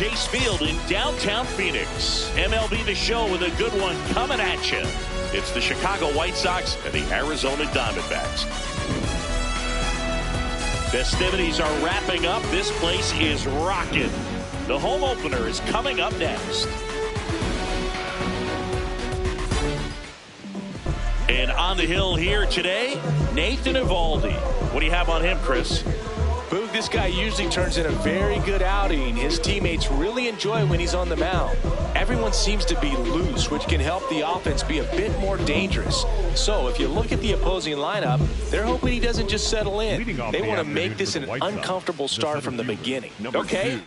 Chase Field in downtown Phoenix. MLB The Show with a good one coming at you. It's the Chicago White Sox and the Arizona Diamondbacks. Festivities are wrapping up. This place is rocking. The home opener is coming up next. And on the hill here today, Nathan Eovaldi. What do you have on him, Chris? Boog, this guy usually turns in a very good outing. His teammates really enjoy when he's on the mound. Everyone seems to be loose, which can help the offense be a bit more dangerous. So if you look at the opposing lineup, they're hoping he doesn't just settle in. They want to make this an uncomfortable start from the beginning. Okay?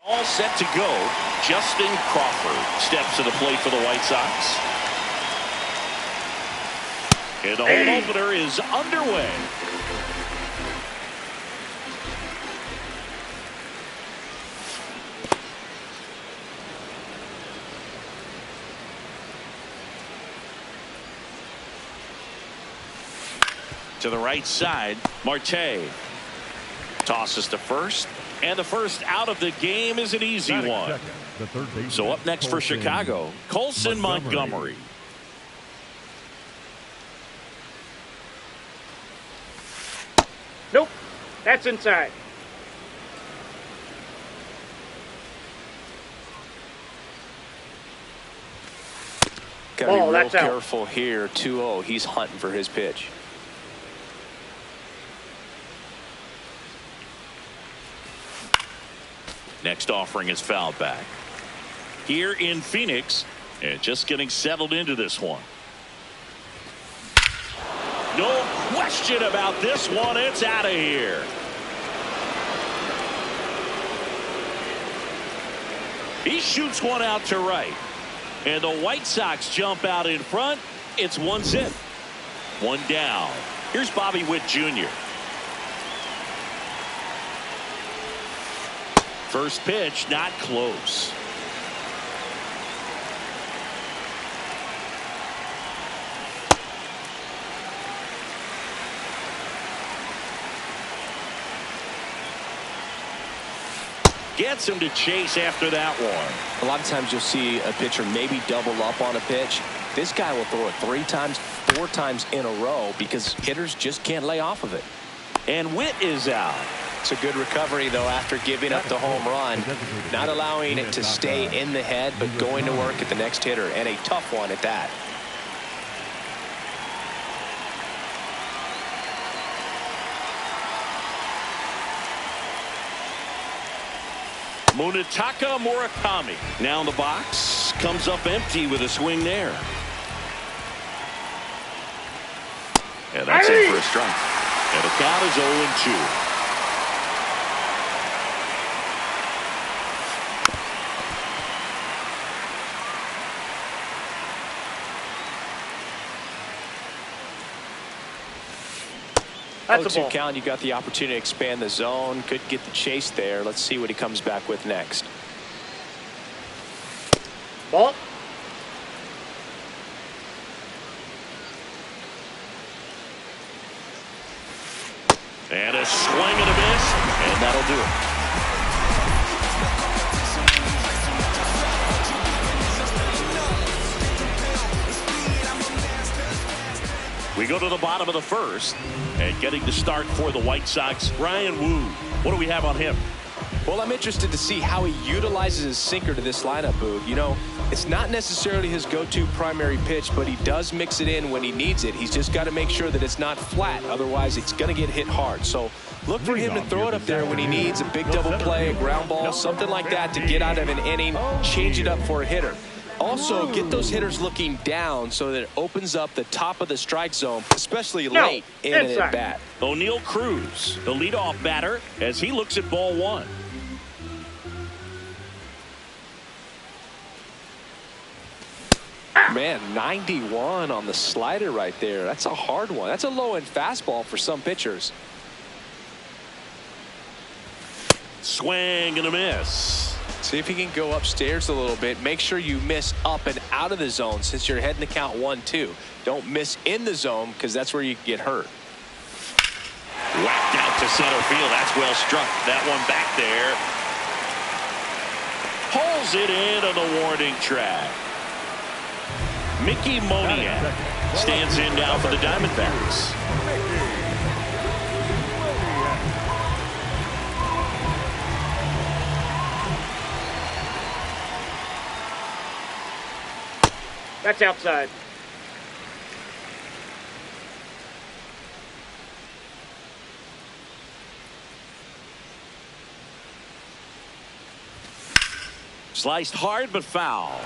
All set to go. Justin Crawford steps to the plate for the White Sox. And the home opener is underway. To the right side, Marte tosses to first. And the first out of the game is an easy one. So up next for Chicago, Colson Montgomery. Nope, that's inside. Gotta be real careful here. 2-0. He's hunting for his pitch. Next offering is fouled back. Here in Phoenix, and just getting settled into this one. No question about this one. It's out of here. He shoots one out to right. And the White Sox jump out in front. It's 1-0. One down. Here's Bobby Witt Jr. First pitch, not close. Gets him to chase after that one. A lot of times you'll see a pitcher maybe double up on a pitch. This guy will throw it 3 times, 4 times in a row because hitters just can't lay off of it. And Witt is out. It's a good recovery, though, after giving up the home run. Not allowing it to stay in the head, but going to work at the next hitter, and a tough one at that. Munetaka Murakami now in the box. Comes up empty with a swing there. And that's it for a strike. And the count is 0-2. That's a 0-2 count. You got the opportunity to expand the zone. Could get the chase there. Let's see what he comes back with next. Ball. And a swing and a miss, and that'll do it. We go to the bottom of the first, and getting the start for the White Sox, Ryan Wu. What do we have on him? Well, I'm interested to see how he utilizes his sinker to this lineup, Boog. You know, it's not necessarily his go-to primary pitch, but he does mix it in when he needs it. He's just got to make sure that it's not flat. Otherwise, it's going to get hit hard. So look for him to throw it up there when he needs a big double play, a ground ball, something like that to get out of an inning, change it up for a hitter. Also, get those hitters looking down so that it opens up the top of the strike zone, especially late in an at-bat. O'Neal Cruz, the leadoff batter, as he looks at ball one. Man, 91 on the slider right there. That's a hard one. That's a low-end fastball for some pitchers. Swing and a miss. See if you can go upstairs a little bit. Make sure you miss up and out of the zone since you're heading to count 1-2. Don't miss in the zone because that's where you get hurt. Whacked out to center field. That's well struck. That one back there. Pulls it in on the warning track. Mickey Moniak stands in now for the Diamondbacks. That's outside. Sliced hard but foul.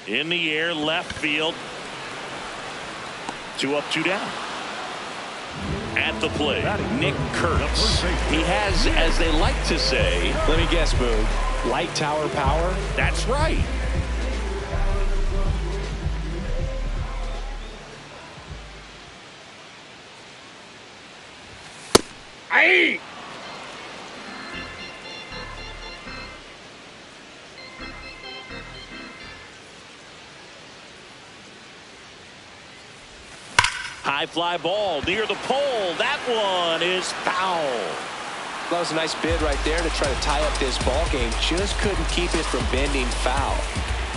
In the air, left field. 2 up, 2 down. At the plate, Nick Kurtz. He has, as they like to say, let me guess, Boog, light tower power? That's right. Aye. High fly ball near the pole. That one is foul. That was a nice bid right there to try to tie up this ball game. Just couldn't keep it from bending foul.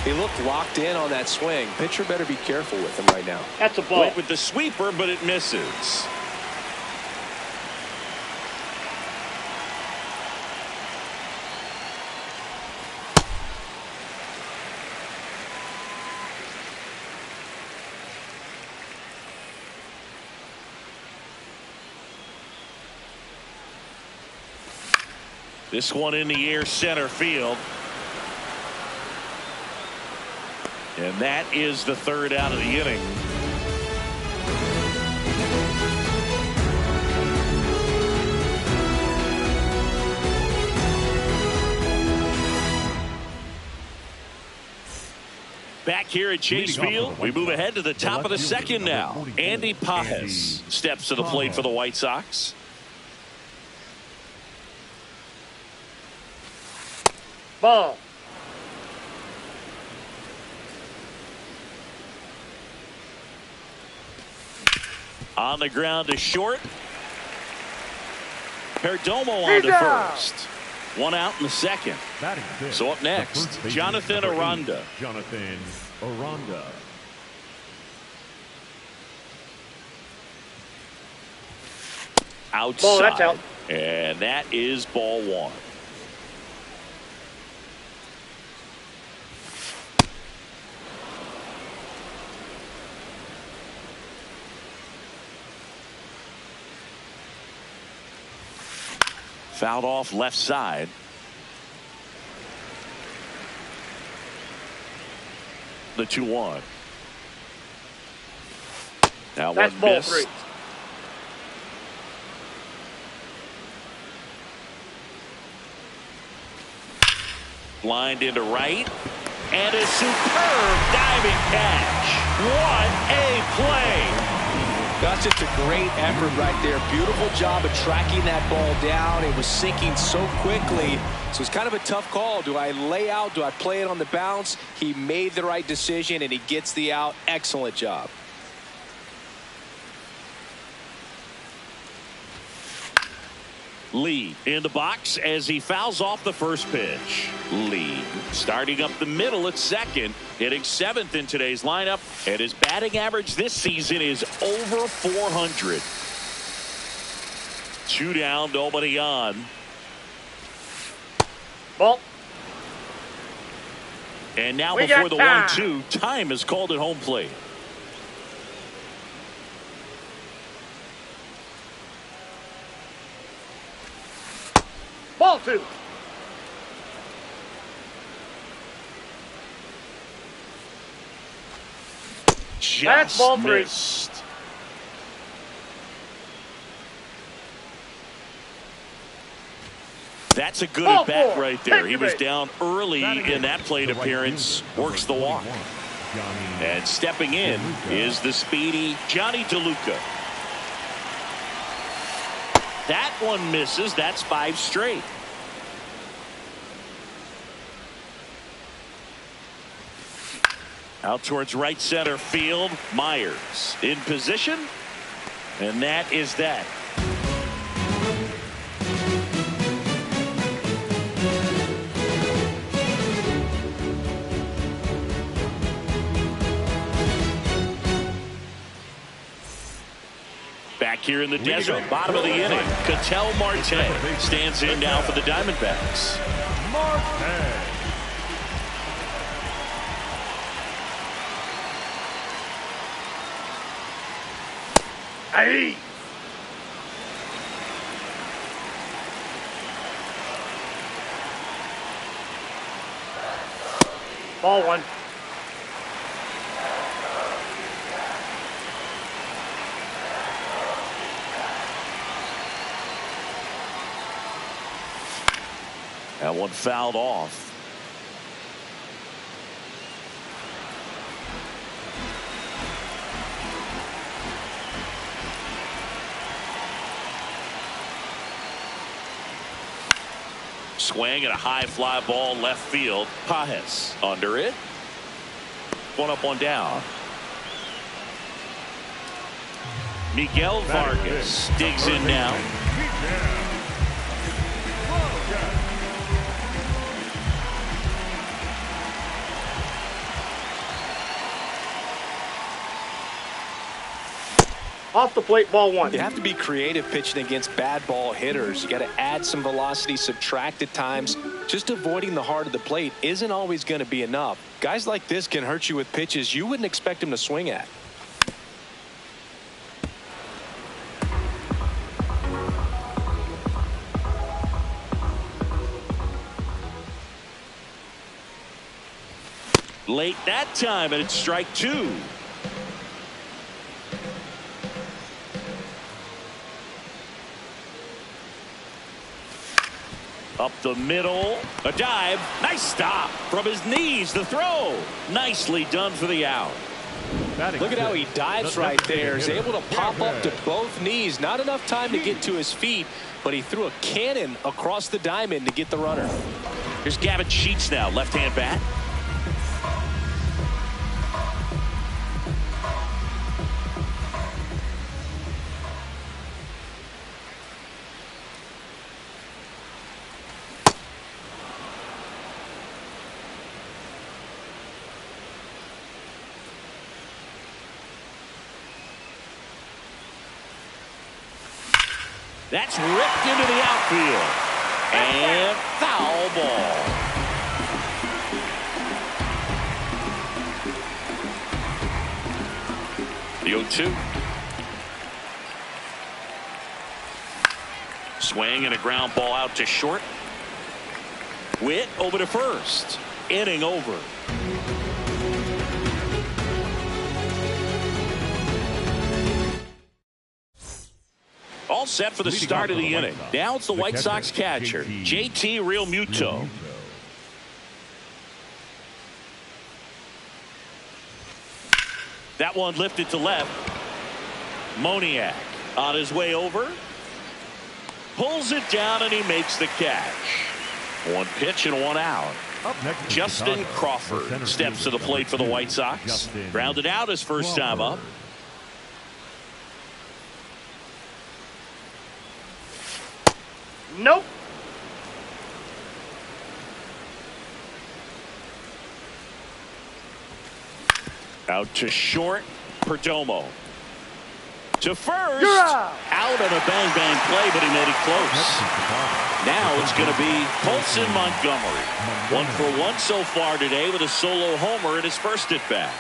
He looked locked in on that swing. Pitcher better be careful with him right now. That's a ball. Went with the sweeper, but it misses. This one in the air, center field. And that is the third out of the inning. Back here at Chase Field, we move ahead to the top of the second now. Andy Pajes steps to the plate for the White Sox. Ball. On the ground to short. Perdomo on to first. 1 out in the second. So up next, Jonathan Aranda. Jonathan Aranda. Outside. Ball, that's out. And that is ball one. Fouled off left side. The 2-1. Now that's one ball miss. 3. Lined into right. And a superb diving catch. What a play. That's just a great effort right there. Beautiful job of tracking that ball down. It was sinking so quickly. So it's kind of a tough call. Do I lay out? Do I play it on the bounce? He made the right decision, and he gets the out. Excellent job. Lee in the box as he fouls off the first pitch. Lee starting up the middle at second, hitting 7th in today's lineup, and his batting average this season is over 400. 2 down, nobody on. Ball. And now We before got the time. 1-2, time is called at home plate. 2. Just That's ball 3. missed. That's a good Ball at bat 4. right there. He was Take down early in that plate appearance. Works the walk. And stepping in is the speedy Johnny DeLuca. That one misses. That's 5 straight. Out towards right center field. Myers in position. And that is that. Back here in the desert, bottom of the inning, Ketel Marte stands in now for the Diamondbacks. Aye. Ball 1. That one fouled off. Swing and a high fly ball left field. Pajes under it. One up, one down. Miguel Vargas digs in now. Off the plate, ball 1. You have to be creative pitching against bad ball hitters. You got to add some velocity, subtract at times. Just avoiding the heart of the plate isn't always going to be enough. Guys like this can hurt you with pitches you wouldn't expect him to swing at. Late that time, and it's strike 2. Up the middle, a dive, nice stop from his knees, the throw, nicely done for the out. Look at how he dives right there. He's able to pop up to both knees. Not enough time to get to his feet, but he threw a cannon across the diamond to get the runner. Here's Gavin Sheets now, left-hand bat. That's ripped into the outfield. And foul ball. The 0-2. Swing and a ground ball out to short. Witt over to first. Inning over. All set for the start of the inning. Now it's the White Sox catcher, JT Realmuto. That one lifted to left. Moniak on his way over. Pulls it down and he makes the catch. One pitch and one out. Justin Crawford steps to the plate for the White Sox. Grounded out his first time up. Nope. Out to short. Perdomo. To first. You're out. Out on a bang-bang play, but he made it close. Now it's going to be Colson Montgomery. 1 for 1 so far today with a solo homer in his first at-bat.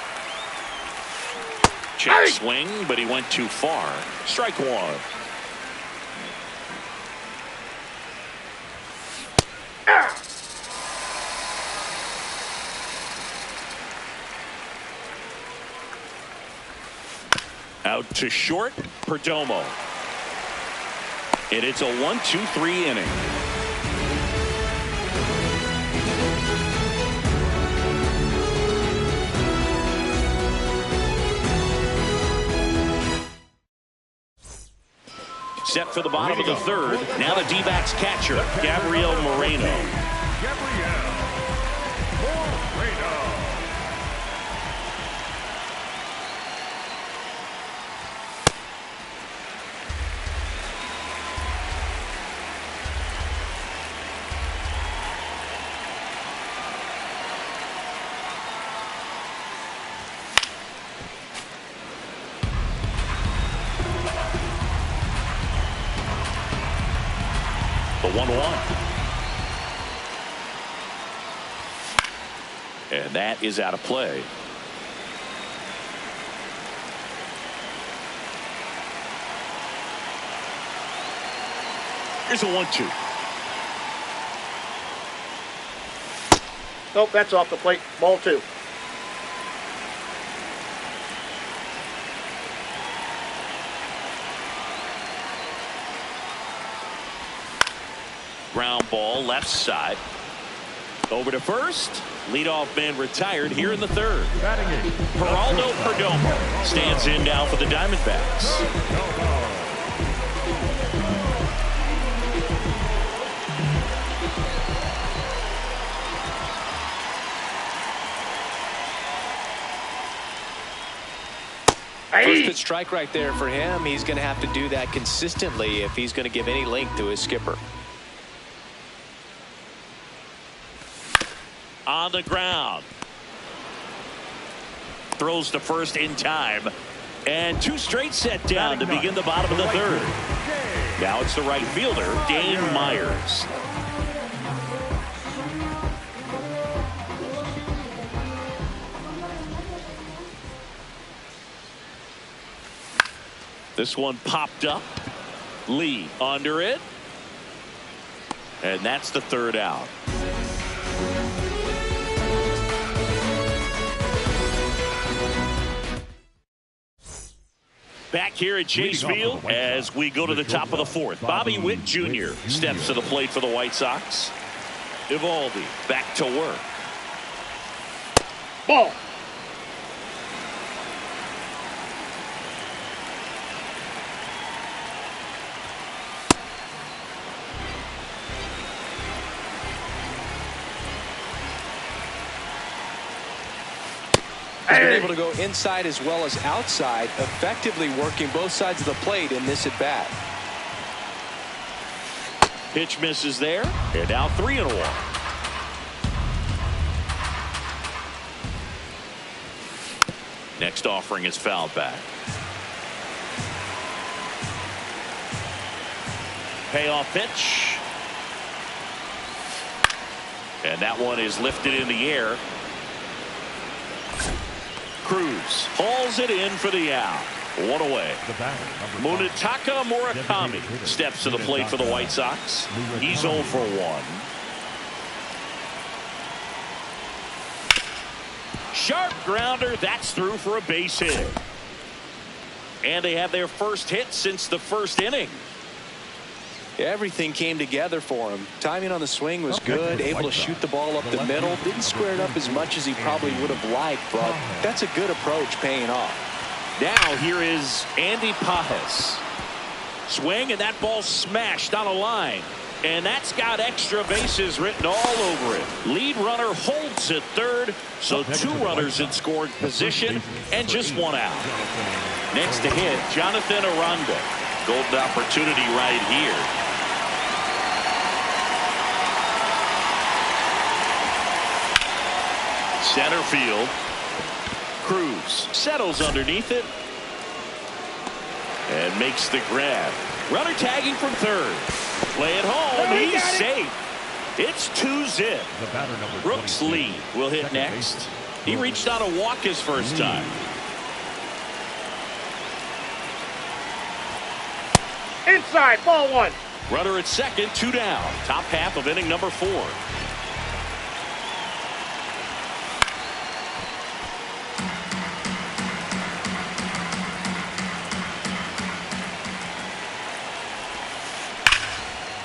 Check swing, but he went too far. Strike 1. Out to short, Perdomo. And it's a 1-2-3 inning. Set for the bottom of the third. Now the D-backs catcher, Gabriel Moreno. The 1-1. And that is out of play. Here's a 1-2. Nope, that's off the plate. Ball 2. Ground ball left side. Over to first. Leadoff man retired here in the third. Geraldo Perdomo stands in now for the Diamondbacks. First pitch strike right there for him. He's going to have to do that consistently if he's going to give any length to his skipper. On the ground. Throws to first in time. And 2 straight set down to begin the bottom of the third. Now it's the right fielder, Dane Myers. This one popped up. Lee under it. And that's the third out. Back here at Chase Field as we go to the top of the fourth. Bobby Witt Jr. steps to the plate for the White Sox. Eovaldi back to work. Ball. He's been able to go inside as well as outside, effectively working both sides of the plate in this at bat. Pitch misses there. And now 3-1. Next offering is fouled back. Payoff pitch. And that one is lifted in the air. Cruz hauls it in for the out. 1 away. Munetaka Murakami steps to the plate for the White Sox. He's 0 for 1. Sharp grounder. That's through for a base hit. And they have their first hit since the first inning. Everything came together for him. Timing on the swing was good. Able to shoot the ball up the middle. Didn't square it up as much as he probably would have liked, but that's a good approach paying off. Now here is Andy Pajes. Swing, and that ball smashed on a line. And that's got extra bases written all over it. Lead runner holds at third, so 2 runners in scored position and just 1 out. Next to hit, Jonathan Aranda. Golden opportunity right here. Center field. Cruz settles underneath it and makes the grab. Runner tagging from third. Play it home. He's safe. It's 2-zip. Brooks Lee will hit next. He reached on a walk his first time. Inside. Ball 1. Runner at second, 2 down. Top half of inning number 4.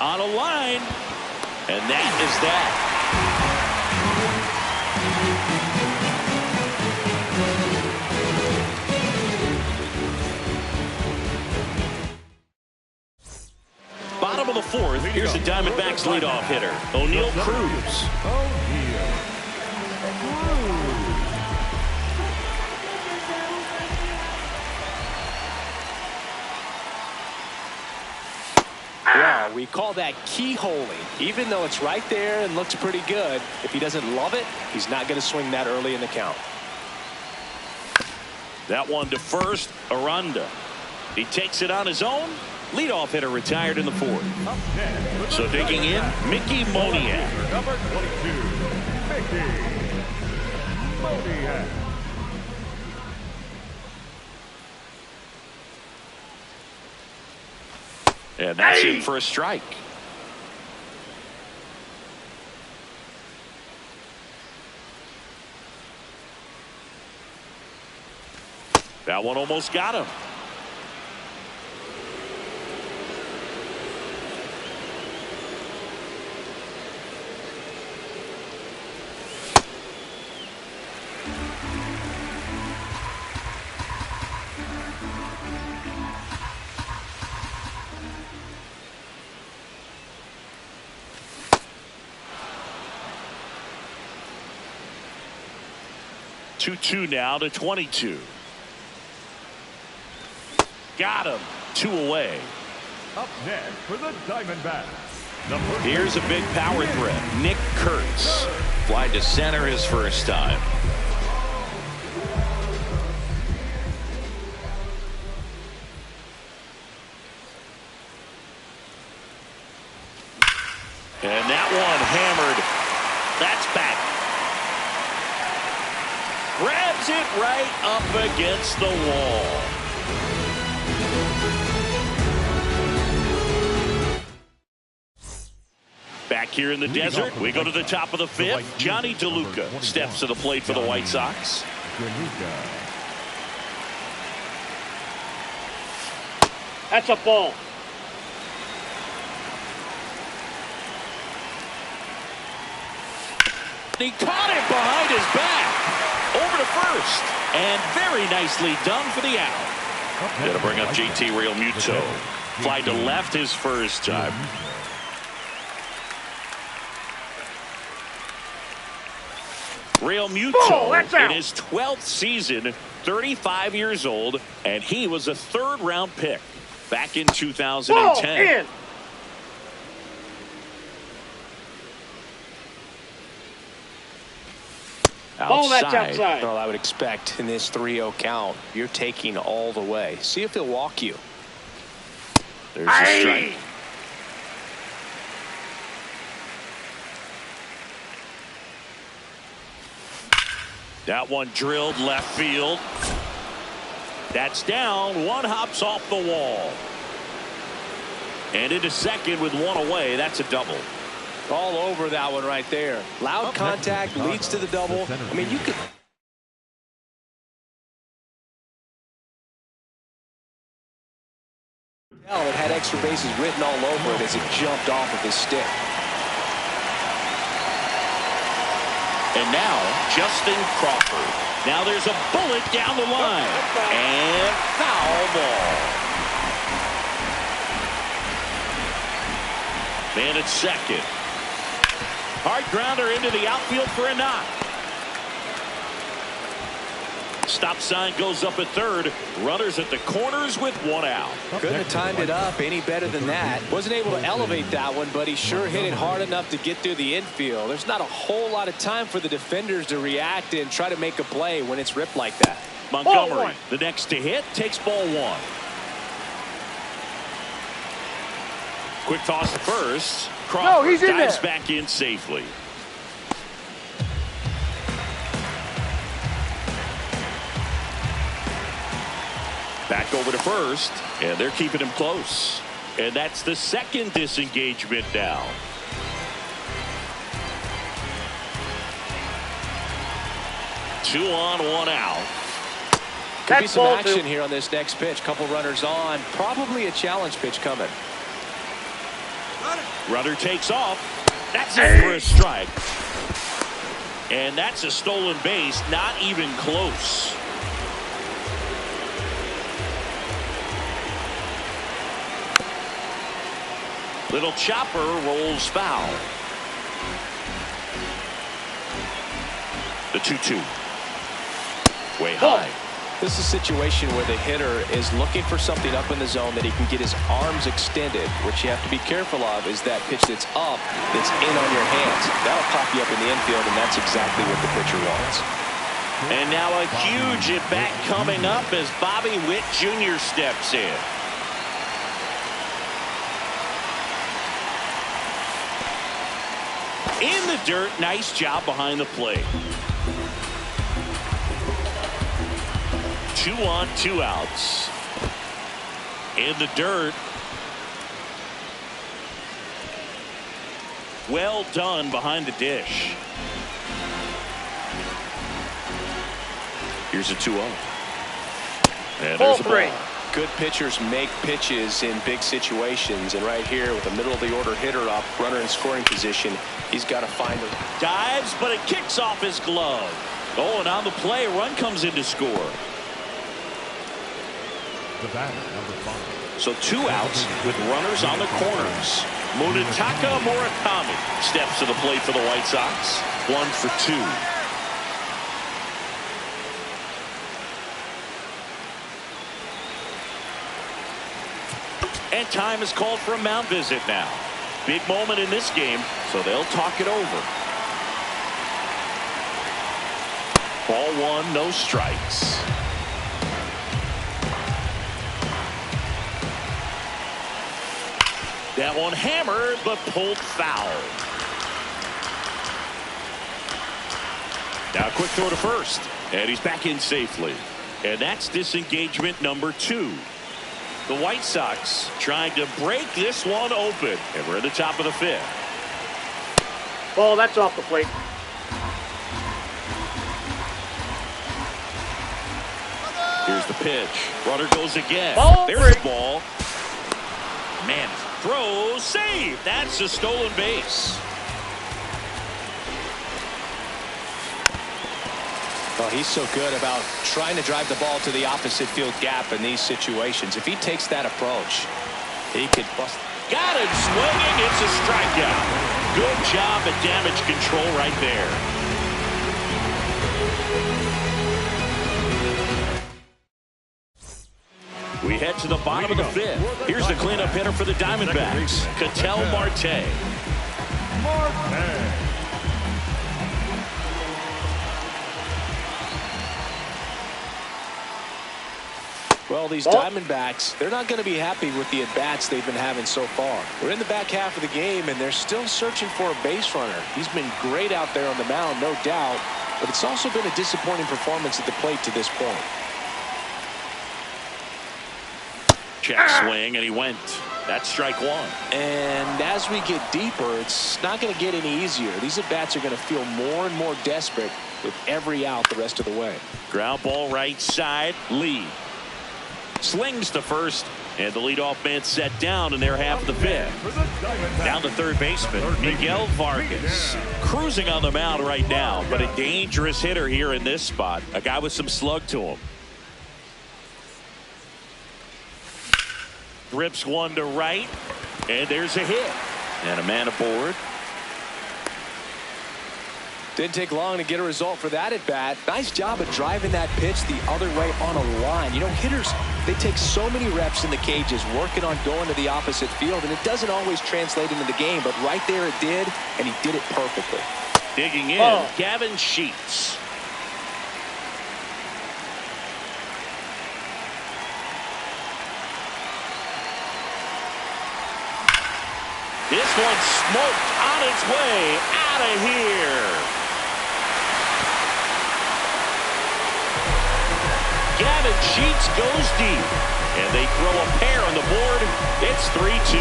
On a line. And that is that. Bottom of the fourth. Here's the Diamondbacks leadoff hitter, O'Neal Cruz. Well, we call that keyholing. Even though it's right there and looks pretty good, if he doesn't love it, he's not going to swing that early in the count. That one to first, Aranda. He takes it on his own. Leadoff hitter retired in the fourth. So digging in, Mickey Moniak. Number 22, Mickey Moniak. And that's in for a strike. That one almost got him. Two now to 22. Got him. 2 away. Up next for the Diamondbacks. Here's a big power threat. Nick Kurtz. Fly to center his first time. And that one hammered. That's back. Grabs it right up against the wall. Back here in the desert, we go to the top of the fifth. Johnny DeLuca steps to the plate for the White Sox. That's a ball. He caught it behind his back. Over to first. And very nicely done for the out. Gonna bring up JT Realmuto. Fly to left his first time. Realmuto in his 12th season, 35 years old, and he was a third-round pick back in 2010. Ball, that's outside. Well, I would expect in this 3-0 count, you're taking all the way. See if he'll walk you. There's a strike. That one drilled left field. That's down. One hops off the wall. And into second with one away. That's a double. All over that one right there. Loud contact leads to the double. I mean, you could. Tell it had extra bases written all over it as it jumped off of his stick. And now, Justin Crawford. Now there's a bullet down the line. And foul ball. Man at second. Hard grounder into the outfield for a knock. Stop sign goes up at third. Runners at the corners with one out. Couldn't have timed it up any better than that. Wasn't able to elevate that one, but he sure hit it hard enough to get through the infield. There's not a whole lot of time for the defenders to react and try to make a play when it's ripped like that. Montgomery, the next to hit, takes ball one. Quick toss to first. Crawford dives back in safely. Back over to first, and they're keeping him close. And that's the second disengagement now. Two on, one out. Could be some action here on this next pitch. Couple runners on. Probably a challenge pitch coming. Got it. Runner takes off. That's it for a strike. And that's a stolen base, not even close. Little chopper rolls foul. The 2-2. Way high. This is a situation where the hitter is looking for something up in the zone that he can get his arms extended. What you have to be careful of is that pitch that's up, that's in on your hands. That'll pop you up in the infield, and that's exactly what the pitcher wants. And now a huge at-bat coming up as Bobby Witt Jr. steps in. In the dirt, nice job behind the plate. 2 on, 2 outs. In the dirt. Well done behind the dish. Here's a 2-0. And there's a ball. Good pitchers make pitches in big situations, and right here with a middle of the order hitter up, runner in scoring position, he's got to find him. Dives, but it kicks off his glove. Oh, and on the play, run comes in to score. The batter, number 5. So 2 outs with runners on the corners. Munetaka Murakami steps to the plate for the White Sox. 1 for 2. And time is called for a mound visit now. Big moment in this game, so they'll talk it over. Ball 1, no strikes. That one hammered, but pulled foul. Now a quick throw to first, and he's back in safely. And that's disengagement number 2. The White Sox trying to break this one open, and we're at the top of the 5th. Ball, that's off the plate. Here's the pitch. Runner goes again. Ball There's three. the ball. Man, throw, save. That's a stolen base. Well, he's so good about trying to drive the ball to the opposite field gap in these situations. If he takes that approach, he could bust. Got it swinging. It's a strikeout. Good job at damage control right there. We head to the bottom of the 5th. Here's the cleanup hitter for the Diamondbacks, Ketel Marte. Well, these Diamondbacks, they're not going to be happy with the at-bats they've been having so far. We're in the back half of the game, and they're still searching for a base runner. He's been great out there on the mound, no doubt, but it's also been a disappointing performance at the plate to this point. Check swing, and he went. That's strike 1. And as we get deeper, it's not going to get any easier. These at-bats are going to feel more and more desperate with every out the rest of the way. Ground ball right side, Lee. Slings to first, and the leadoff man set down in their half of the 5th. Down to third baseman, Miguel Vargas. Cruising on the mound right now, but a dangerous hitter here in this spot. A guy with some slug to him. Rips one to right, and there's a hit. And a man aboard. Didn't take long to get a result for that at bat. Nice job of driving that pitch the other way on a line. You know, hitters, they take so many reps in the cages working on going to the opposite field, and it doesn't always translate into the game, but right there it did, and he did it perfectly. Digging in, Gavin Sheets. This one smoked on its way out of here. Gavin Sheets goes deep, and they throw a pair on the board. It's 3-2.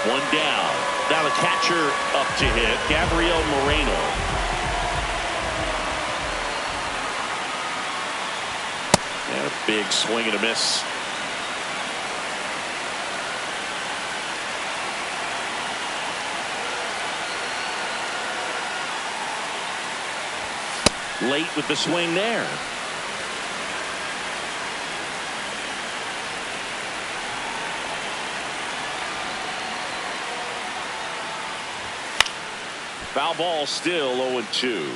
One down. Now the catcher up to hit, Gabriel Moreno. And a big swing and a miss. Late with the swing there. Foul ball, still 0-2.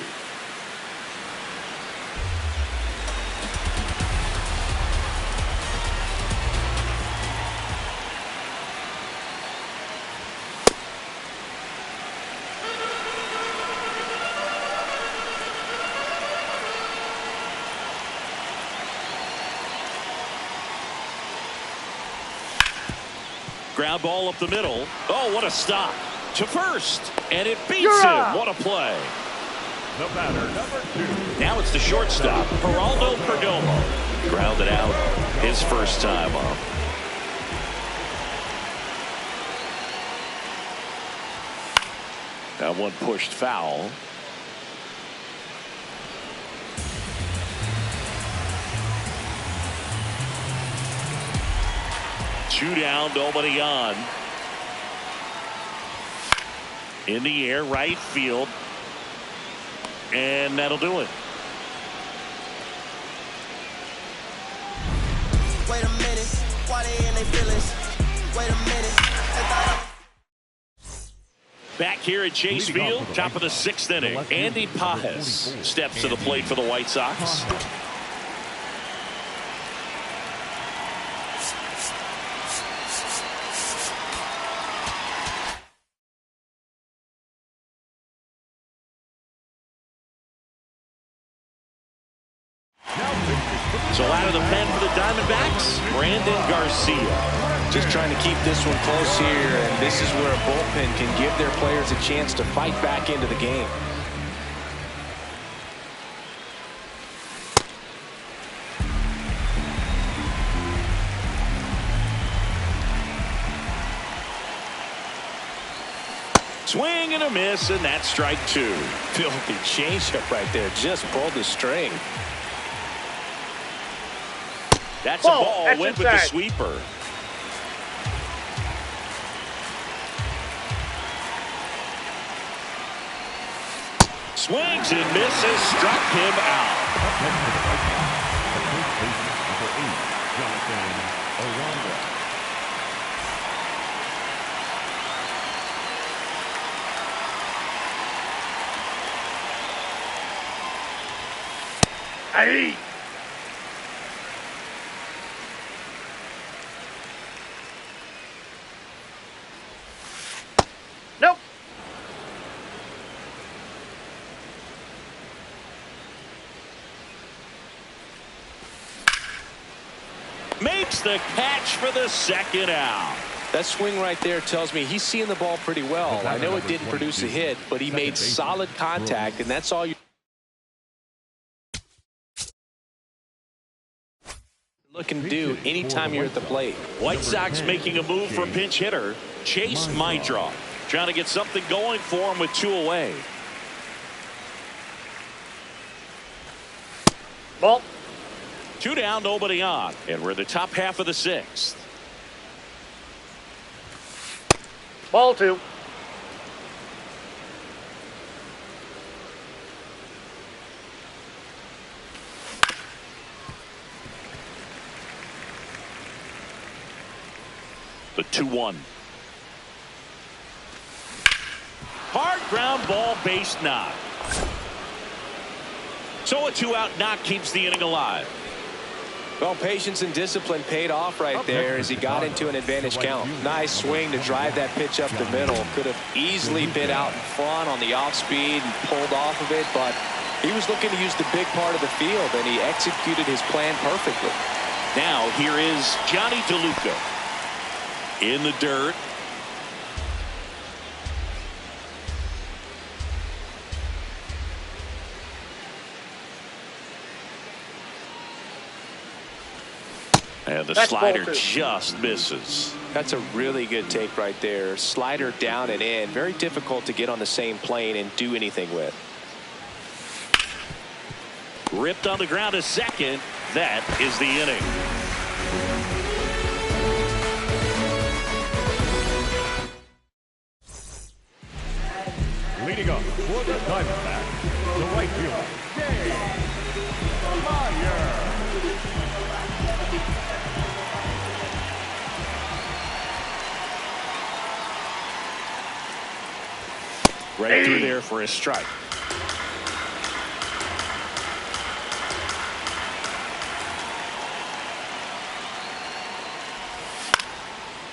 Ground ball up the middle. Oh, what a stop. To first. And it beats him. What a play. The batter, number 2. Now it's the shortstop, Geraldo Perdomo. Grounded out his first time up. That one pushed foul. Two down, nobody on. In the air, right field. And that'll do it. Wait a minute, why they in their feelings? Wait a minute. Back here at Chase Field, top of the 6th inning. Andy Pages steps to the plate for the White Sox. So out of the pen for the Diamondbacks, Brandon Garcia. Just trying to keep this one close here, and this is where a bullpen can give their players a chance to fight back into the game. Swing and a miss, and that's strike 2. Filthy changeup right there. Just pulled the string. That's a ball. That's Went inside. with the sweeper. Swings and misses. Struck him out. Hey. Nope. Makes the catch for the 2nd out. That swing right there tells me he's seeing the ball pretty well. I know it didn't produce a hit, but he made solid contact, and that's all you looking to do anytime you're at the plate. White Sox making a move for pinch hitter Chase Mydrock, trying to get something going for him with 2 away. Ball. 2 down, nobody on, and we're in the top half of the 6th. Ball 2. The 2-1. Hard ground ball, base knock. So a 2-out knock keeps the inning alive. Well, patience and discipline paid off right there as he got into an advantage count. Nice swing to drive that pitch up the middle. Could have easily been out in front on the off speed and pulled off of it, but he was looking to use the big part of the field, and he executed his plan perfectly. Now here is Johnny DeLuca in the dirt. And the slider just misses. That's a really good take right there. Slider down and in. Very difficult to get on the same plane and do anything with. Ripped on the ground to second. That is the inning. Leading up for the Diamondbacks, the right fielder, Meyer. Right through there for a strike.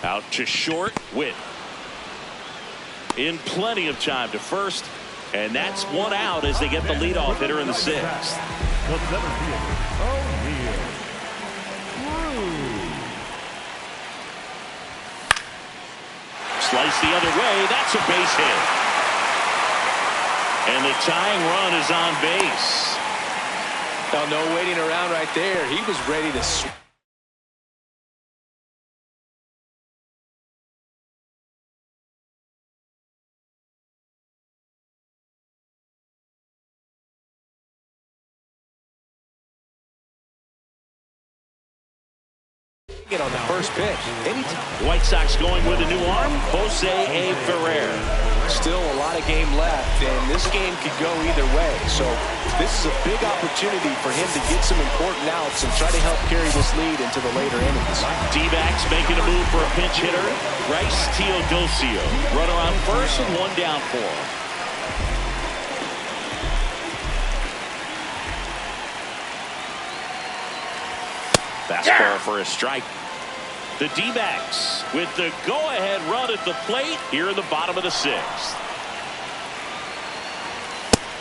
Out to short. Witt in plenty of time to first, and that's one out as they get the leadoff hitter in the sixth. The center fielder, O'Neill. Slice the other way. That's a base hit. And the tying run is on base. Now, no waiting around right there. He was ready to swing. On the first pitch. White Sox going with a new arm, Jose A. Ferrer. Still a lot of game left, and this game could go either way. So this is a big opportunity for him to get some important outs and try to help carry this lead into the later innings. D-backs making a move for a pinch hitter. Rice Teodosio. Runner on first and one down for him. Fastball for a strike. The D-backs with the go-ahead run at the plate here in the bottom of the sixth.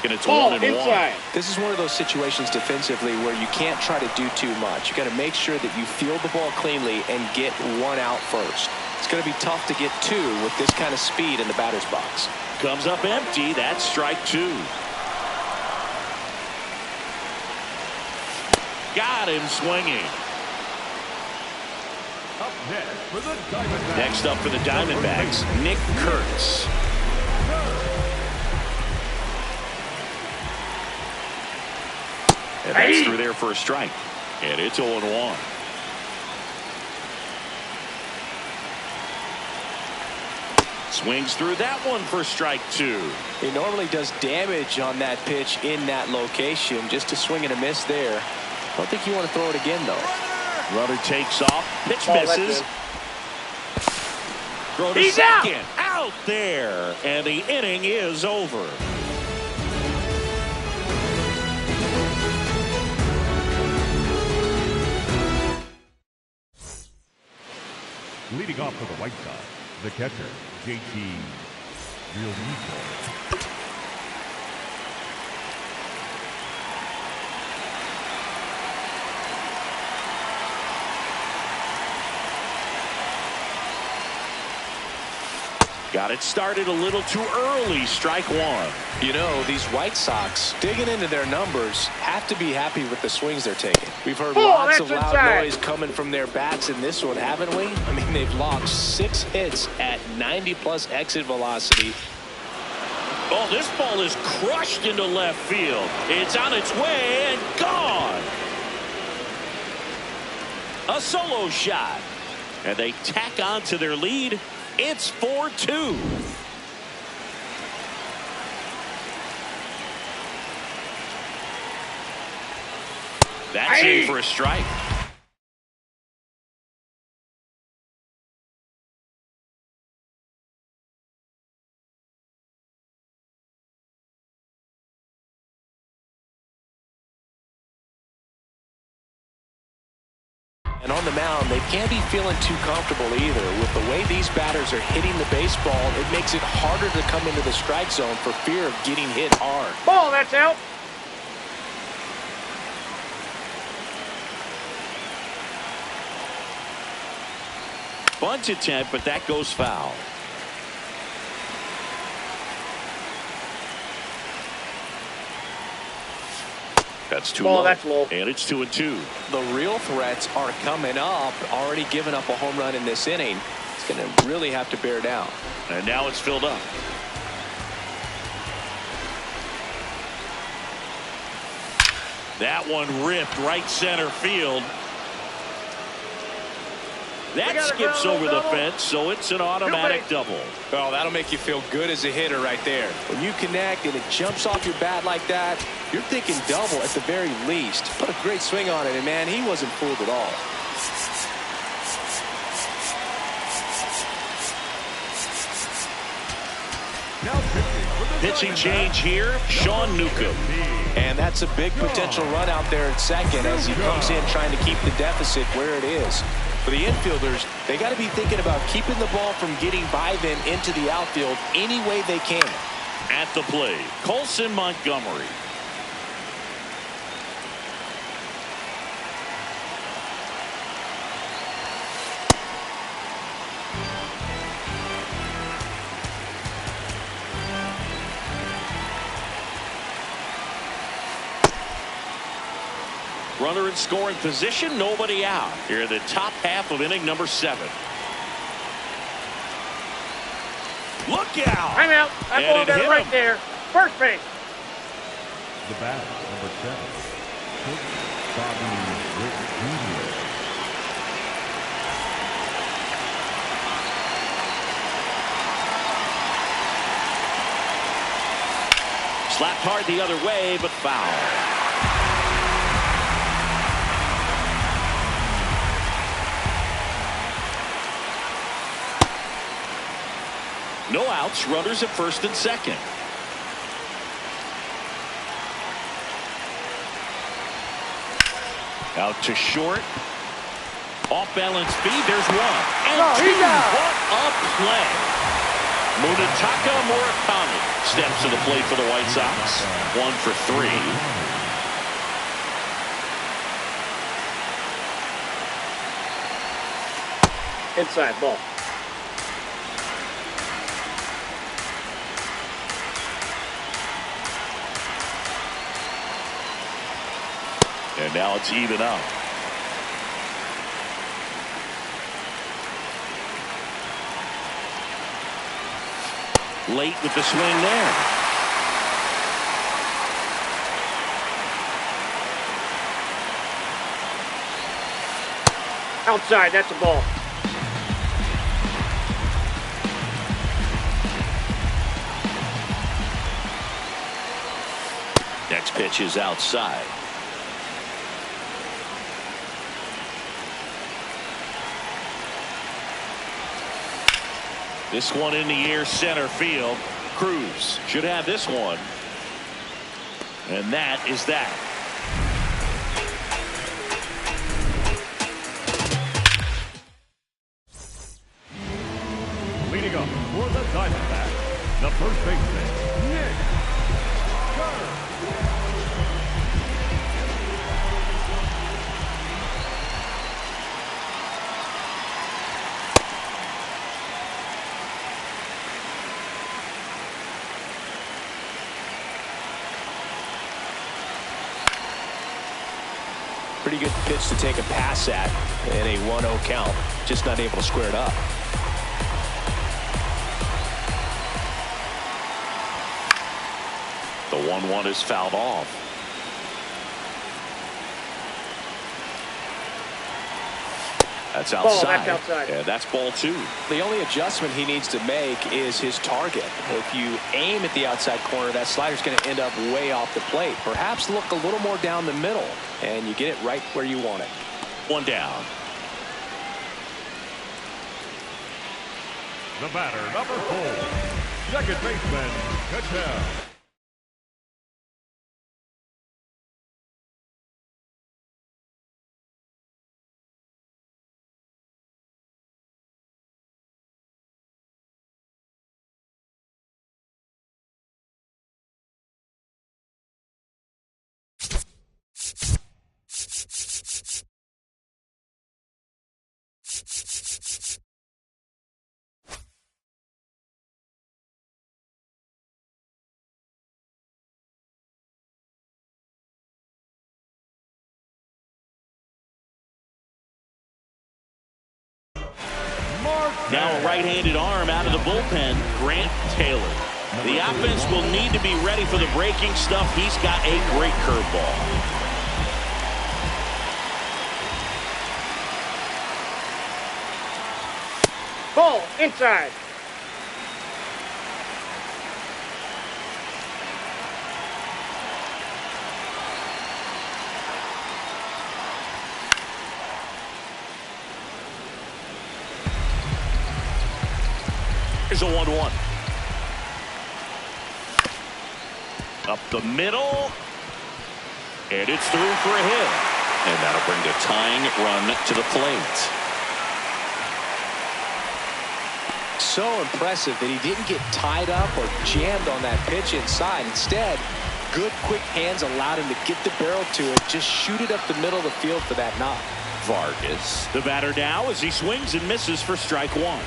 And it's 1-1. This is one of those situations defensively where you can't try to do too much. You got to make sure that you field the ball cleanly and get one out first. It's going to be tough to get two with this kind of speed in the batter's box. Comes up empty. That's strike two. Got him swinging. Next up for the Diamondbacks, Nick Kurtz. And that's through there for a strike. And it's 0-1. Swings through that one for strike two. He normally does damage on that pitch in that location. Just a swing and a miss there. I don't think you want to throw it again, though. Runner takes off. Pitch misses. Throw to second. Out there. And the inning is over. Leading off for the White Sox, the catcher, JT Realmuto. Got it started a little too early. Strike one. You know, these White Sox, digging into their numbers, have to be happy with the swings they're taking. We've heard lots of loud noise coming from their bats in this one, haven't we? I mean, they've logged 6 hits at 90+ exit velocity. Oh, this ball is crushed into left field. It's on its way and gone. A solo shot. And they tack on to their lead. It's 4-2. That's in for a strike. And on the mound, they can't be feeling too comfortable either. With the way these batters are hitting the baseball, it makes it harder to come into the strike zone for fear of getting hit hard. Ball, that's out. Bunt attempt, but that goes foul. That's too low. That's low. And it's 2-2. The real threats are coming up. Already given up a home run in this inning. It's going to really have to bear down. And now it's filled up. That one ripped right center field. That skips over the fence, so it's an automatic double. Well, that'll make you feel good as a hitter right there. When you connect and it jumps off your bat like that, you're thinking double at the very least. Put a great swing on it, and man, he wasn't fooled at all. Pitching change here, Sean Newcomb. And that's a big potential run out there at second as he comes in trying to keep the deficit where it is. For the infielders, they got to be thinking about keeping the ball from getting by them into the outfield any way they can. At the plate, Colson Montgomery. Runner in scoring position, nobody out. Here in the top half of inning number 7. Look out! I'm out. I'm going there right there. First base. The bat, number 7. Bobby Witt Jr. Slapped hard the other way, but foul. No outs, runners at first and second. Out to short. Off balance feed, there's one. And two. What a play. Munetaka Murakami steps to the plate for the White Sox. 1 for 3. Inside ball. And now it's even up. Late with the swing there. Outside, that's a ball. Next pitch is outside. This one in the air, center field. Cruz should have this one. And that is that. Leading up for the Diamondbacks, the first baseman, Nick Kerr. Pretty good pitch to take a pass at in a 1-0 count. Just not able to square it up. The 1-1 is fouled off. That's outside. That's outside. Yeah, that's ball 2. The only adjustment he needs to make is his target. If you aim at the outside corner, that slider's going to end up way off the plate. Perhaps look a little more down the middle, and you get it right where you want it. 1 down. The batter, number 4, second baseman, Cattell. Now a right-handed arm out of the bullpen, Grant Taylor. The offense will need to be ready for the breaking stuff. He's got a great curveball. Ball inside. Here's a 1-1. Up the middle. And it's through for a hit. And that'll bring the tying run to the plate. So impressive that he didn't get tied up or jammed on that pitch inside. Instead, good quick hands allowed him to get the barrel to it, just shoot it up the middle of the field for that knock. Vargas, the batter now, as he swings and misses for strike one.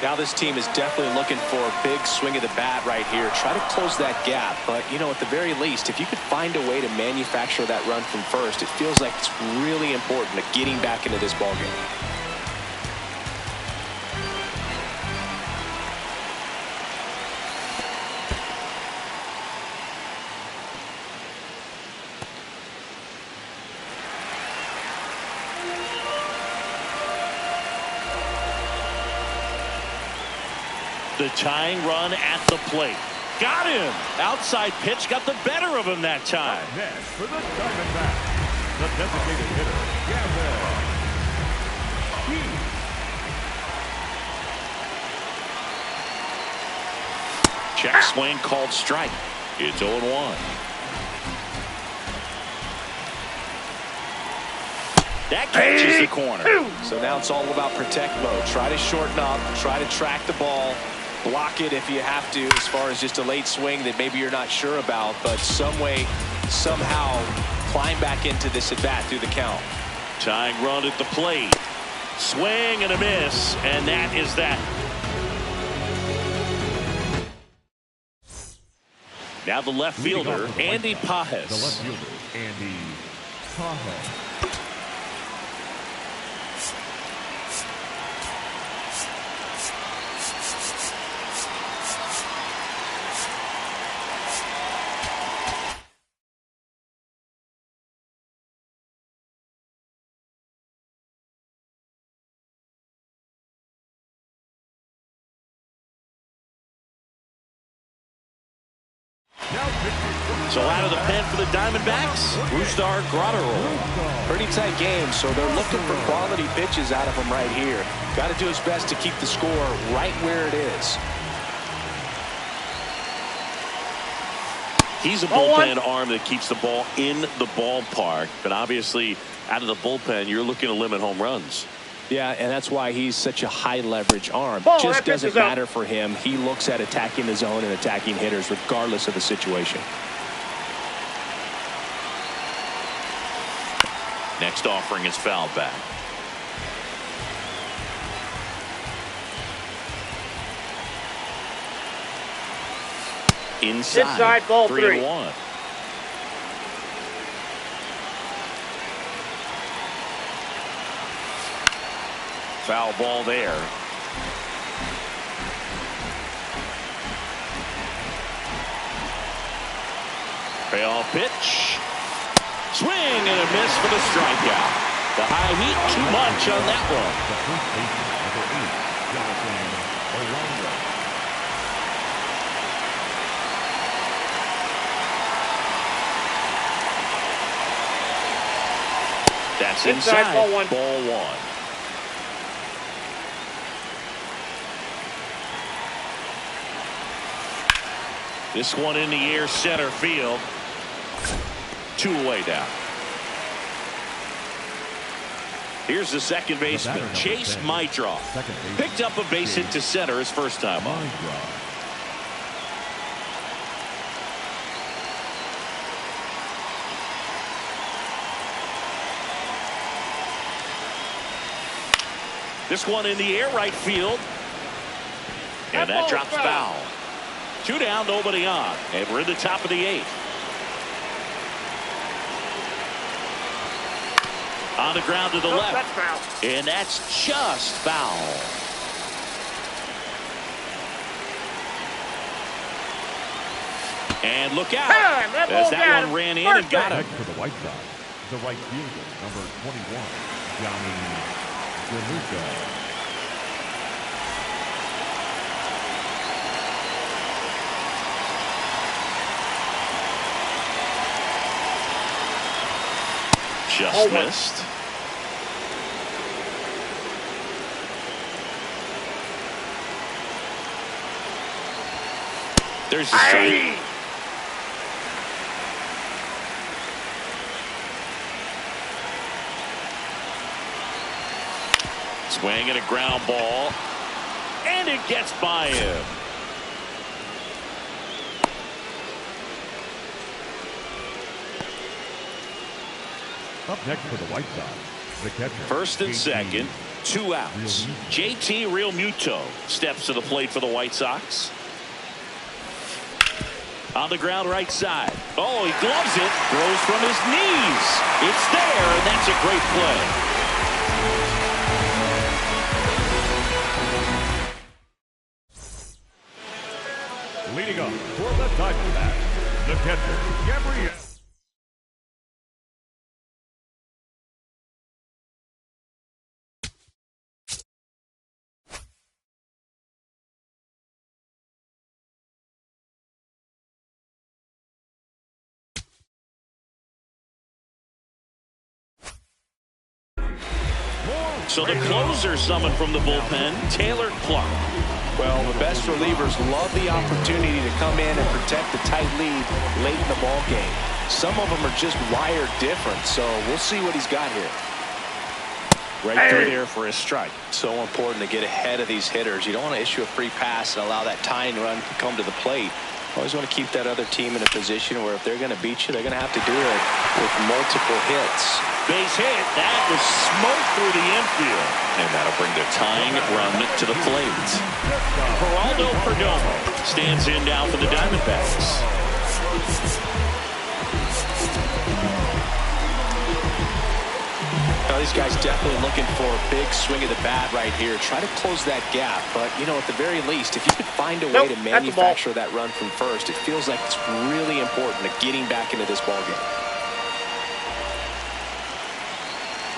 Now this team is definitely looking for a big swing of the bat right here. Try to close that gap. But, you know, at the very least, if you could find a way to manufacture that run from first, it feels like it's really important to getting back into this ballgame. The tying run at the plate. Got him. Outside pitch got the better of him that time. Up next for the Diamondbacks, the designated hitter, Gavin. Check swing called strike. It's 0-1. That catches the corner. So now it's all about protect mode. Try to shorten up, try to track the ball, block it if you have to, as far as just a late swing that maybe you're not sure about, but some way, somehow climb back into this at bat through the count. Tying run at the plate. Swing and a miss, and that is that. Now the left fielder, Andy Pajes. The left fielder, Andy Pajes. So out of the pen for the Diamondbacks, Rustar Grotterol. Pretty tight game, so they're looking for quality pitches out of him right here. Got to do his best to keep the score right where it is. He's a bullpen arm that keeps the ball in the ballpark, but obviously out of the bullpen, you're looking to limit home runs. Yeah, and that's why he's such a high leverage arm. Ball, Just doesn't matter up for him. He looks at attacking the zone and attacking hitters regardless of the situation. Next offering is foul back. Inside ball 3-1. Foul ball there. Payoff pitch. Swing and a miss for the strikeout. The high heat, too much on that one. The first baseman, number 8, Jonathan Orlando. That's inside. Ball one. Ball one. This one in the air, center field. 2 away now. Here's the second baseman, Chase Mydroff. Picked up a base hit to center his first time on. This one in the air, right field. And that drops foul. 2 down, nobody on. And we're in the top of the 8th. On the ground to the left. That's foul. And that's just foul. And look out. As that one ran in and got him. Next for the White Sox, the right fielder, number 21, Johnny Just missed. There's the strike. Swing and a ground ball, and it gets by him. Up next for the White Sox, the catcher. First and second, 2 outs. JT Realmuto steps to the plate for the White Sox. On the ground right side. Oh, he gloves it, throws from his knees. It's there, and that's a great play. Leading up for the Diamondbacks, the catcher, Gabriel. So the closer summoned from the bullpen, Taylor Clark. Well, the best relievers love the opportunity to come in and protect the tight lead late in the ball game. Some of them are just wired different, so we'll see what he's got here. Right through there for a strike. So important to get ahead of these hitters. You don't want to issue a free pass and allow that tying run to come to the plate. Always want to keep that other team in a position where if they're going to beat you, they're going to have to do it with multiple hits. Base hit. That was smoked through the infield. And that'll bring the tying run to the plate. Geraldo Perdomo stands in now for the Diamondbacks. Now, these guys definitely looking for a big swing of the bat right here. Try to close that gap. But, you know, at the very least, if you could find a way to manufacture that run from first, it feels like it's really important to getting back into this ballgame.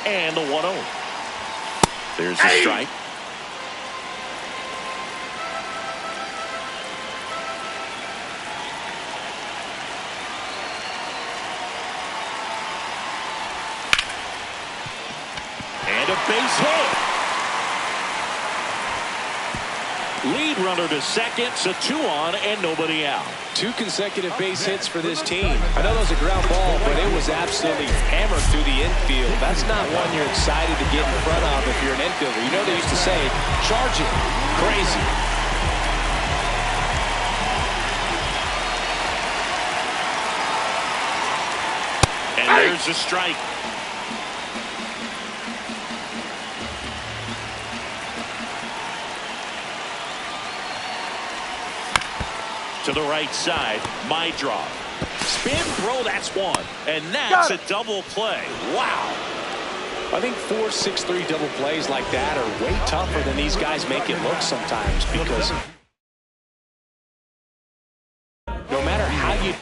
And the 1-0. There's the strike. And a base hit. Lead runner to second, so 2 on and nobody out. 2 consecutive base hits for this team. I know that was a ground ball, but it was absolutely hammered through the infield. That's not one you're excited to get in front of if you're an infielder. You know they used to say, charge it. Crazy. And there's a strike. To the right side, my draw. Spin throw, that's 1. And that's a double play. Wow. I think 4-6-3 double plays like that are way tougher than these guys make it look sometimes, because no matter how you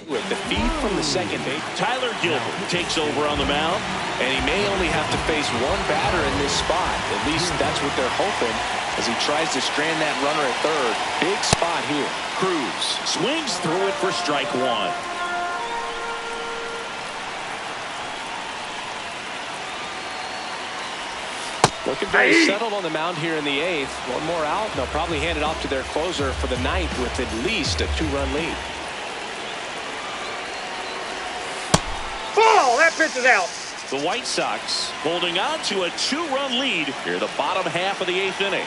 with the feed from the second base. Tyler Gilbert takes over on the mound. And he may only have to face one batter in this spot. At least that's what they're hoping as he tries to strand that runner at third. Big spot here. Cruz swings through it for strike 1. Looking very settled on the mound here in the 8th. One more out, and they'll probably hand it off to their closer for the 9th with at least a 2-run lead. Oh, that pitch is out. The White Sox holding on to a 2-run lead here the bottom half of the 8th inning.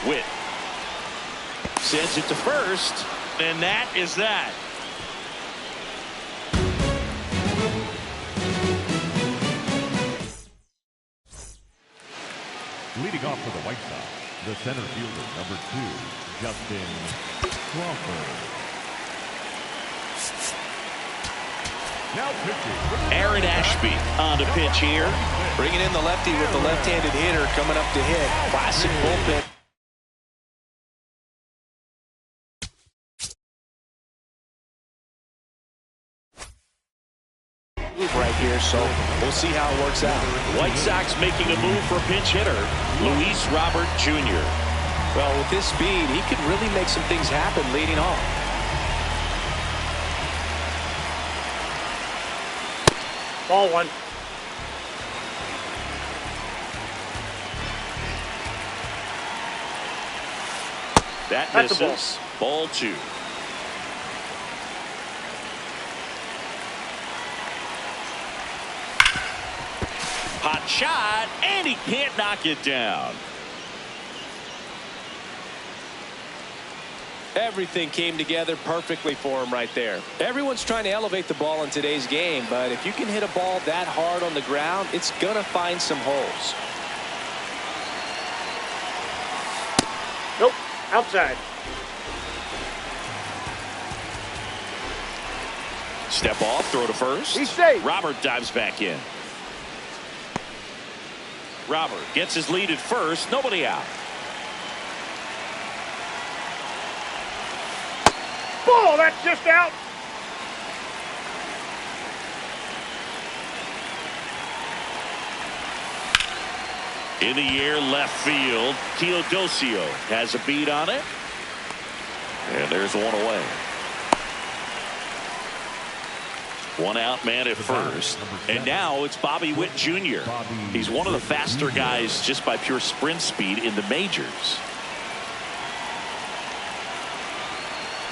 Witt sends it to first, and that is that. Leading off for the White Sox, The center fielder, number 2, Justin Crawford. Now pitching. Aaron Ashby on the pitch here. Bringing in the lefty with the left-handed hitter coming up to hit. Classic bullpen. Right here, so we'll see how it works out. White Sox making a move for pinch hitter Luis Robert Jr. Well, with his speed, he could really make some things happen leading off. Ball 1. That That's misses. Ball 2. Hot shot, and he can't knock it down. Everything came together perfectly for him right there. Everyone's trying to elevate the ball in today's game, but if you can hit a ball that hard on the ground, it's going to find some holes. Nope. Outside. Step off, throw to first. He's safe. Robert dives back in. Robert gets his lead at first. Nobody out. Ball, that's just out. In the air, left field. Teodosio has a beat on it. And there's one away. One out man at first. And now it's Bobby Witt Jr. He's one of the faster guys just by pure sprint speed in the majors.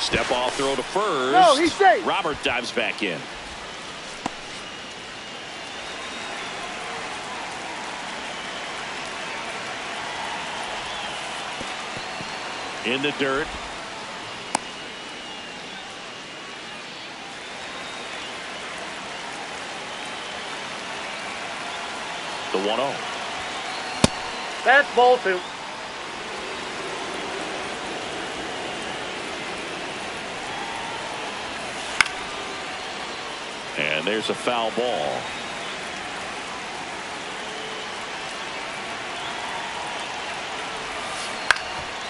Step off throw to first. No, he's safe. Robert dives back in. In the dirt. The 1-0. That's ball 2. And there's a foul ball.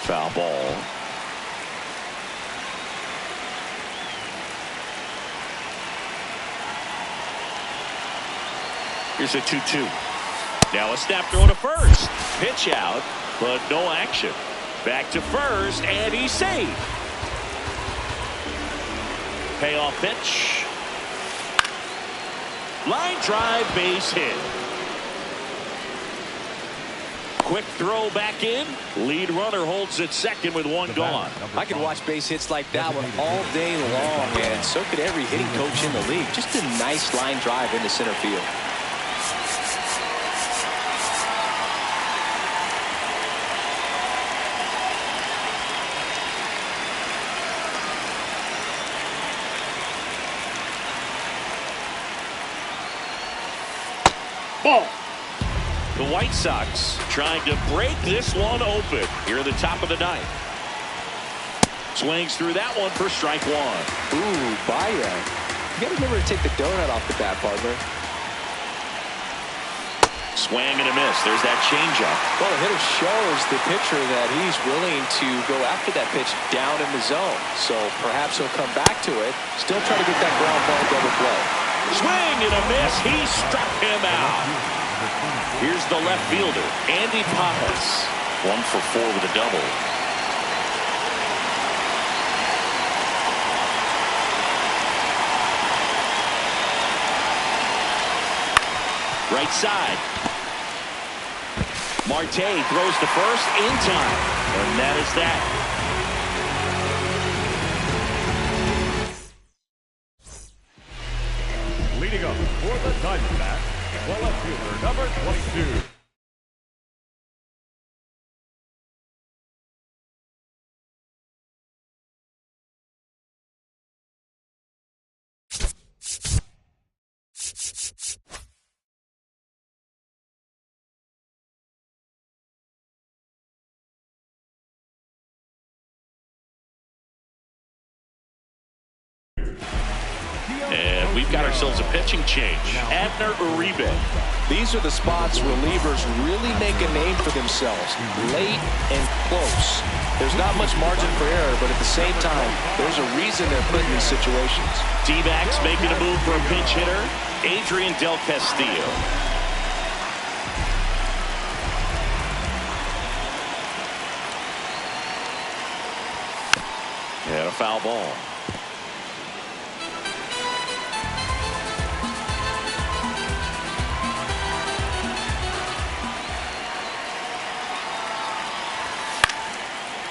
Foul ball. Here's a 2-2. Now a snap throw to first. Pitch out, but no action. Back to first, and he's safe. Payoff pitch. Line drive, base hit. Quick throw back in. Lead runner holds at second with one gone. I could watch base hits like that one all day long, and so could every hitting coach in the league. Just a nice line drive into center field. Ball. The White Sox trying to break this one open here at the top of the ninth. Swings through that one for strike 1. Ooh, Baya. You got to remember to take the donut off the bat, partner. Swing and a miss. There's that changeup. Well, the hitter shows the pitcher that he's willing to go after that pitch down in the zone. So perhaps he'll come back to it. Still try to get that ground ball double play. Swing and a miss. He struck him out. Here's the left fielder, Andy Pappas. 1 for 4 with a double. Right side. Marte throws to first in time. And that is that. Leading up for the Diamondbacks, the left fielder, number 22. And we've got ourselves a pitching change. Abner Uribe. These are the spots relievers really make a name for themselves. Late and close. There's not much margin for error, but at the same time, there's a reason they're put in these situations. D-backs making a move for a pinch hitter. Adrian Del Castillo. And a foul ball.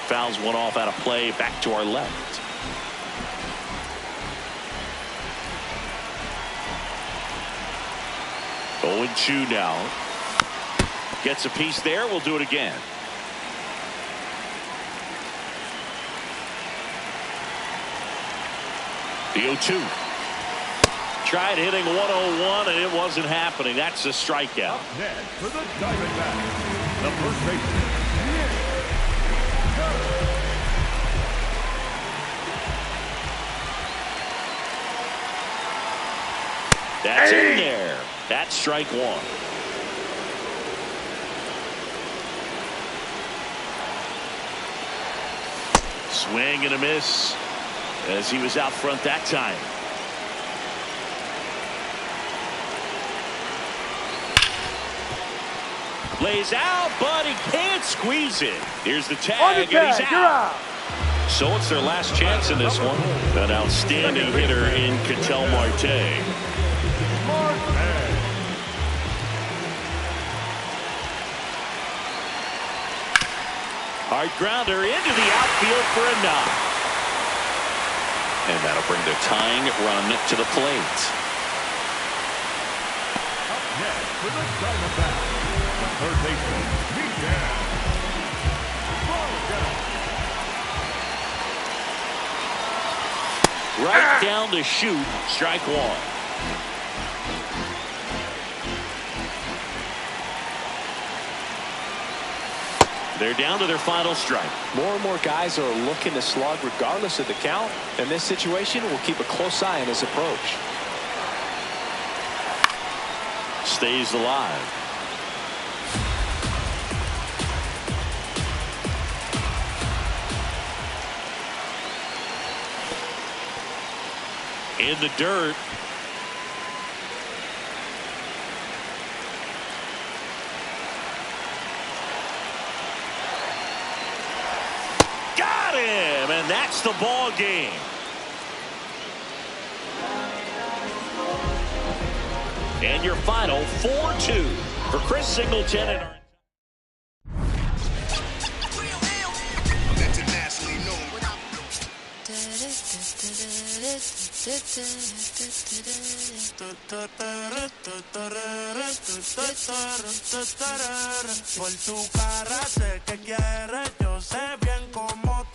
Fouls one off out of play, back to our left. Oh, 0-2 now. Gets a piece there. We'll do it again. The 0-2. Tried hitting 101 and it wasn't happening. That's a strikeout. Up next for the Diamondbacks, the first baseman, That's in there. That's strike one. Swing and a miss as he was out front that time. Lays out, but he can't squeeze it. Here's the tag, and he's out. So it's their last chance in this one. An outstanding hitter in Ketel Marte. Hard grounder into the outfield for a knock. And that'll bring the tying run to the plate. Up next for the Diamondbacks, the third baseman, Right down to shoot, strike one. They're down to their final strike. More and more guys are looking to slug regardless of the count. In this situation, we'll keep a close eye on his approach. Stays alive. In the dirt. Got him, and that's the ball game. And your final 4-2 for Chris Singleton and Por tu cara sé que quieres, yo sé bien cómo